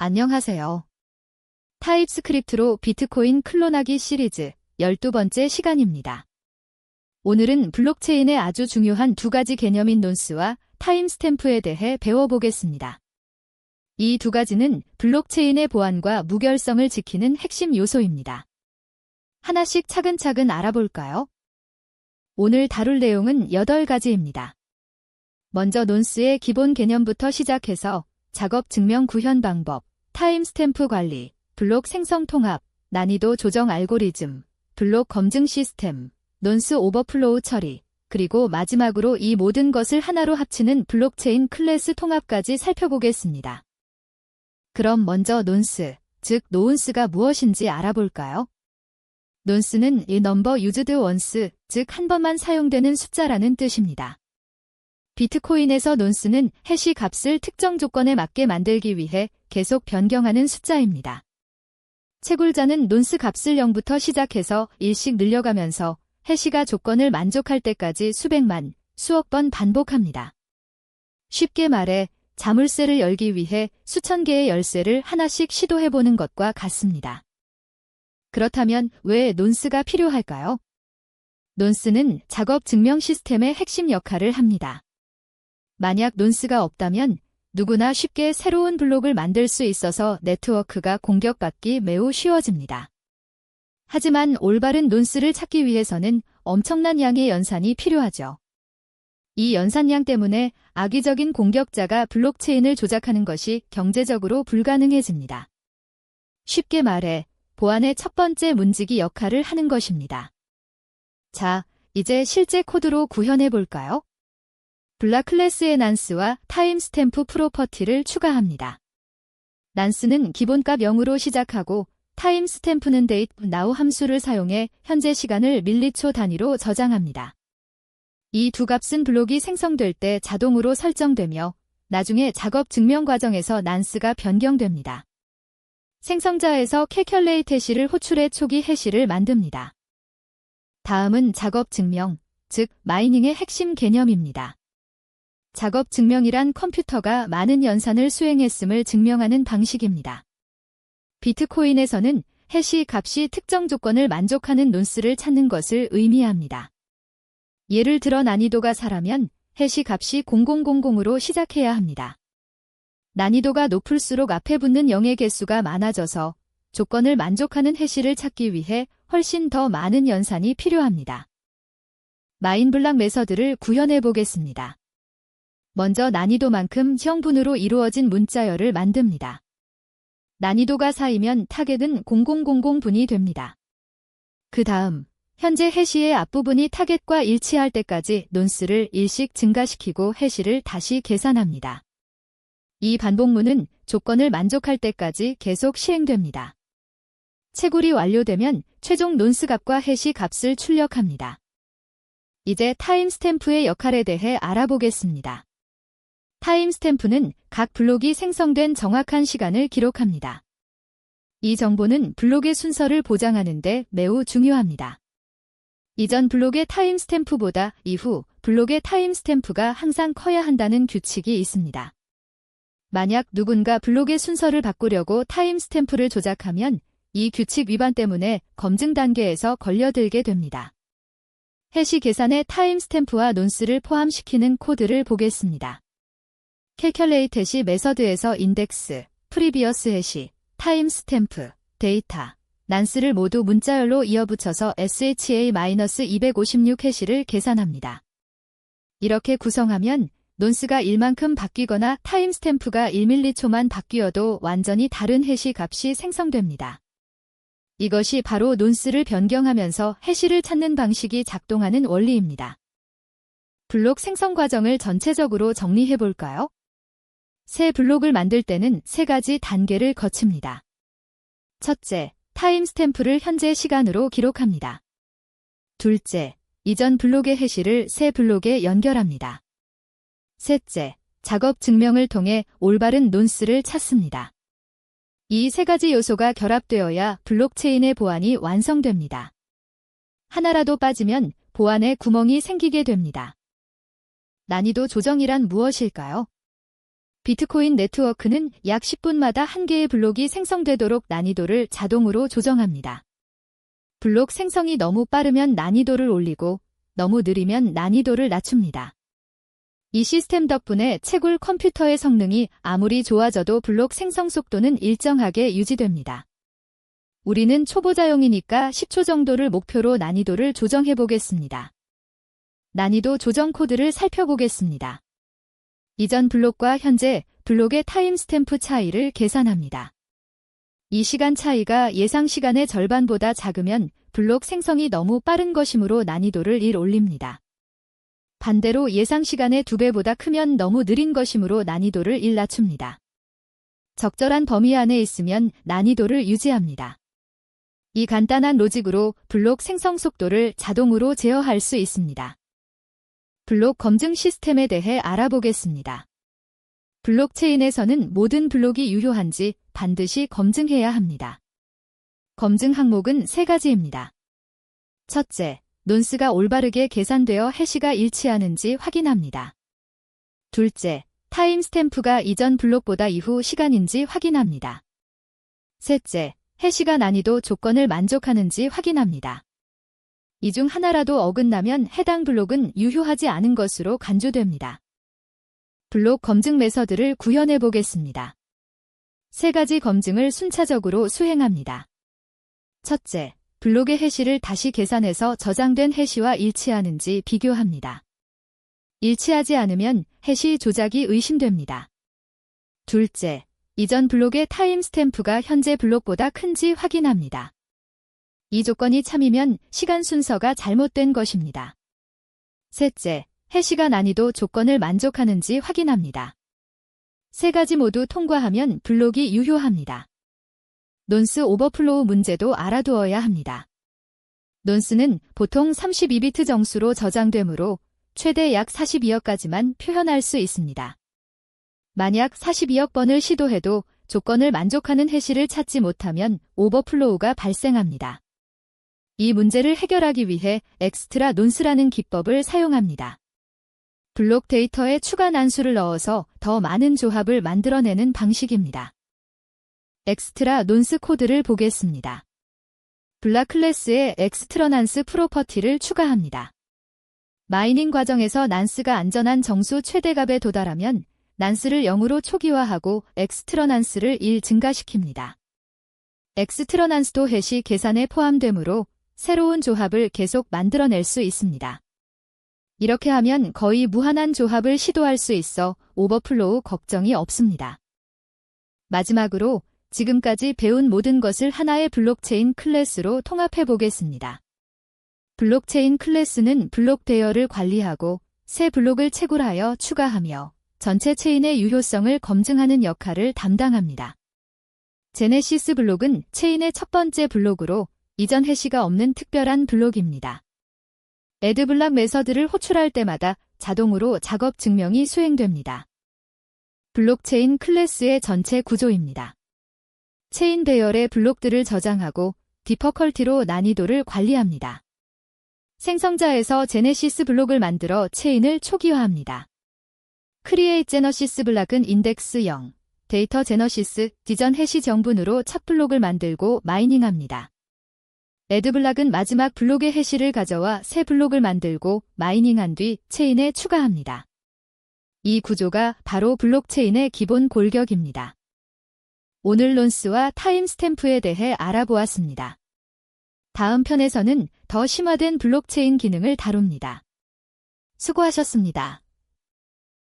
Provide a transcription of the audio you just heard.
안녕하세요. 타입스크립트로 비트코인 클론하기 시리즈 12번째 시간입니다. 오늘은 블록체인의 아주 중요한 두 가지 개념인 논스와 타임스탬프에 대해 배워보겠습니다. 이 두 가지는 블록체인의 보안과 무결성을 지키는 핵심 요소입니다. 하나씩 차근차근 알아볼까요? 오늘 다룰 내용은 8가지입니다. 먼저 논스의 기본 개념부터 시작해서 작업 증명 구현 방법, 타임스탬프 관리, 블록 생성 통합, 난이도 조정 알고리즘, 블록 검증 시스템, 논스 오버플로우 처리, 그리고 마지막으로 이 모든 것을 하나로 합치는 블록체인 클래스 통합까지 살펴보겠습니다. 그럼 먼저 논스, 즉 노운스가 무엇인지 알아볼까요? 논스는 a number used once, 즉 한 번만 사용되는 숫자라는 뜻입니다. 비트코인에서 논스는 해시 값을 특정 조건에 맞게 만들기 위해 계속 변경하는 숫자입니다. 채굴자는 논스 값을 0부터 시작해서 1씩 늘려가면서 해시가 조건을 만족할 때까지 수백만, 수억 번 반복합니다. 쉽게 말해 자물쇠를 열기 위해 수천 개의 열쇠를 하나씩 시도해보는 것과 같습니다. 그렇다면 왜 논스가 필요할까요? 논스는 작업 증명 시스템의 핵심 역할을 합니다. 만약 논스가 없다면 누구나 쉽게 새로운 블록을 만들 수 있어서 네트워크가 공격받기 매우 쉬워집니다. 하지만 올바른 논스를 찾기 위해서는 엄청난 양의 연산이 필요하죠. 이 연산량 때문에 악의적인 공격자가 블록체인을 조작하는 것이 경제적으로 불가능해집니다. 쉽게 말해 보안의 첫 번째 문지기 역할을 하는 것입니다. 자, 이제 실제 코드로 구현해 볼까요? 블락 클래스의 난스와 타임스탬프 프로퍼티를 추가합니다. 난스는 기본값 0으로 시작하고 타임스탬프는 date now 함수를 사용해 현재 시간을 밀리초 단위로 저장합니다. 이 두 값은 블록이 생성될 때 자동으로 설정되며 나중에 작업 증명 과정에서 난스가 변경됩니다. 생성자에서 calculate 해시를 호출해 초기 해시를 만듭니다. 다음은 작업 증명, 즉 마이닝의 핵심 개념입니다. 작업 증명이란 컴퓨터가 많은 연산을 수행했음을 증명하는 방식입니다. 비트코인에서는 해시 값이 특정 조건을 만족하는 논스를 찾는 것을 의미합니다. 예를 들어 난이도가 4라면 해시 값이 0000으로 시작해야 합니다. 난이도가 높을수록 앞에 붙는 0의 개수가 많아져서 조건을 만족하는 해시를 찾기 위해 훨씬 더 많은 연산이 필요합니다. 마인블락 메서드를 구현해 보겠습니다. 먼저 난이도만큼 형분으로 이루어진 문자열을 만듭니다. 난이도가 4이면 타겟은 0000분이 됩니다. 그 다음 현재 해시의 앞부분이 타겟과 일치할 때까지 논스를 1씩 증가시키고 해시를 다시 계산합니다. 이 반복문은 조건을 만족할 때까지 계속 시행됩니다. 채굴이 완료되면 최종 논스 값과 해시 값을 출력합니다. 이제 타임스탬프의 역할에 대해 알아보겠습니다. 타임스탬프는 각 블록이 생성된 정확한 시간을 기록합니다. 이 정보는 블록의 순서를 보장하는 데 매우 중요합니다. 이전 블록의 타임스탬프보다 이후 블록의 타임스탬프가 항상 커야 한다는 규칙이 있습니다. 만약 누군가 블록의 순서를 바꾸려고 타임스탬프를 조작하면 이 규칙 위반 때문에 검증 단계에서 걸려들게 됩니다. 해시 계산에 타임스탬프와 논스를 포함시키는 코드를 보겠습니다. calculate 해시 메서드에서 인덱스, previous 해시, 타임스탬프, 데이터, 난스를 모두 문자열로 이어붙여서 SHA-256 해시를 계산합니다. 이렇게 구성하면 논스가 1만큼 바뀌거나 타임스탬프가 1밀리초만 바뀌어도 완전히 다른 해시 값이 생성됩니다. 이것이 바로 논스를 변경하면서 해시를 찾는 방식이 작동하는 원리입니다. 블록 생성 과정을 전체적으로 정리해 볼까요? 새 블록을 만들 때는 3가지 단계를 거칩니다. 첫째, 타임스탬프를 현재 시간으로 기록합니다. 둘째, 이전 블록의 해시를 새 블록에 연결합니다. 셋째, 작업 증명을 통해 올바른 논스를 찾습니다. 이 3가지 요소가 결합되어야 블록체인의 보안이 완성됩니다. 하나라도 빠지면 보안에 구멍이 생기게 됩니다. 난이도 조정이란 무엇일까요? 비트코인 네트워크는 약 10분마다 한 개의 블록이 생성되도록 난이도를 자동으로 조정합니다. 블록 생성이 너무 빠르면 난이도를 올리고 너무 느리면 난이도를 낮춥니다. 이 시스템 덕분에 채굴 컴퓨터의 성능이 아무리 좋아져도 블록 생성 속도는 일정하게 유지됩니다. 우리는 초보자용이니까 10초 정도를 목표로 난이도를 조정해 보겠습니다. 난이도 조정 코드를 살펴보겠습니다. 이전 블록과 현재 블록의 타임스탬프 차이를 계산합니다. 이 시간 차이가 예상 시간의 절반보다 작으면 블록 생성이 너무 빠른 것이므로 난이도를 1 올립니다. 반대로 예상 시간의 2배보다 크면 너무 느린 것이므로 난이도를 1 낮춥니다. 적절한 범위 안에 있으면 난이도를 유지합니다. 이 간단한 로직으로 블록 생성 속도를 자동으로 제어할 수 있습니다. 블록 검증 시스템에 대해 알아보겠습니다. 블록체인에서는 모든 블록이 유효한지 반드시 검증해야 합니다. 검증 항목은 3가지입니다. 첫째, 논스가 올바르게 계산되어 해시가 일치하는지 확인합니다. 둘째, 타임스탬프가 이전 블록보다 이후 시간인지 확인합니다. 셋째, 해시가 난이도 조건을 만족하는지 확인합니다. 이 중 하나라도 어긋나면 해당 블록은 유효하지 않은 것으로 간주됩니다. 블록 검증 메서드를 구현해 보겠습니다. 3가지 검증을 순차적으로 수행합니다. 첫째, 블록의 해시를 다시 계산해서 저장된 해시와 일치하는지 비교합니다. 일치하지 않으면 해시 조작이 의심됩니다. 둘째, 이전 블록의 타임스탬프가 현재 블록보다 큰지 확인합니다. 이 조건이 참이면 시간 순서가 잘못된 것입니다. 셋째, 해시가 난이도 조건을 만족하는지 확인합니다. 3가지 모두 통과하면 블록이 유효합니다. 논스 오버플로우 문제도 알아두어야 합니다. 논스는 보통 32비트 정수로 저장되므로 최대 약 42억 가지만 표현할 수 있습니다. 만약 42억 번을 시도해도 조건을 만족하는 해시를 찾지 못하면 오버플로우가 발생합니다. 이 문제를 해결하기 위해 엑스트라 논스라는 기법을 사용합니다. 블록 데이터에 추가 난수를 넣어서 더 많은 조합을 만들어내는 방식입니다. 엑스트라 논스 코드를 보겠습니다. 블락 클래스에 엑스트라 난스 프로퍼티를 추가합니다. 마이닝 과정에서 난스가 안전한 정수 최대값에 도달하면 난스를 0으로 초기화하고 엑스트라 난스를 1 증가시킵니다. 엑스트라 난스도 해시 계산에 포함되므로 새로운 조합을 계속 만들어낼 수 있습니다. 이렇게 하면 거의 무한한 조합을 시도할 수 있어 오버플로우 걱정이 없습니다. 마지막으로 지금까지 배운 모든 것을 하나의 블록체인 클래스로 통합해 보겠습니다. 블록체인 클래스는 블록 대여를 관리하고 새 블록을 채굴하여 추가하며 전체 체인의 유효성을 검증하는 역할을 담당합니다. 제네시스 블록은 체인의 첫 번째 블록으로 이전 해시가 없는 특별한 블록입니다. 애드블락 메서드를 호출할 때마다 자동으로 작업 증명이 수행됩니다. 블록체인 클래스의 전체 구조입니다. 체인 배열의 블록들을 저장하고 디퍼컬티로 난이도를 관리합니다. 생성자에서 제네시스 블록을 만들어 체인을 초기화합니다. 크리에이트 제너시스 블락은 인덱스 0, 데이터 제너시스, 디전 해시 정분으로 첫 블록을 만들고 마이닝합니다. 애드블락은 마지막 블록의 해시를 가져와 새 블록을 만들고 마이닝한 뒤 체인에 추가합니다. 이 구조가 바로 블록체인의 기본 골격입니다. 오늘 논스와 타임스탬프에 대해 알아보았습니다. 다음 편에서는 더 심화된 블록체인 기능을 다룹니다. 수고하셨습니다.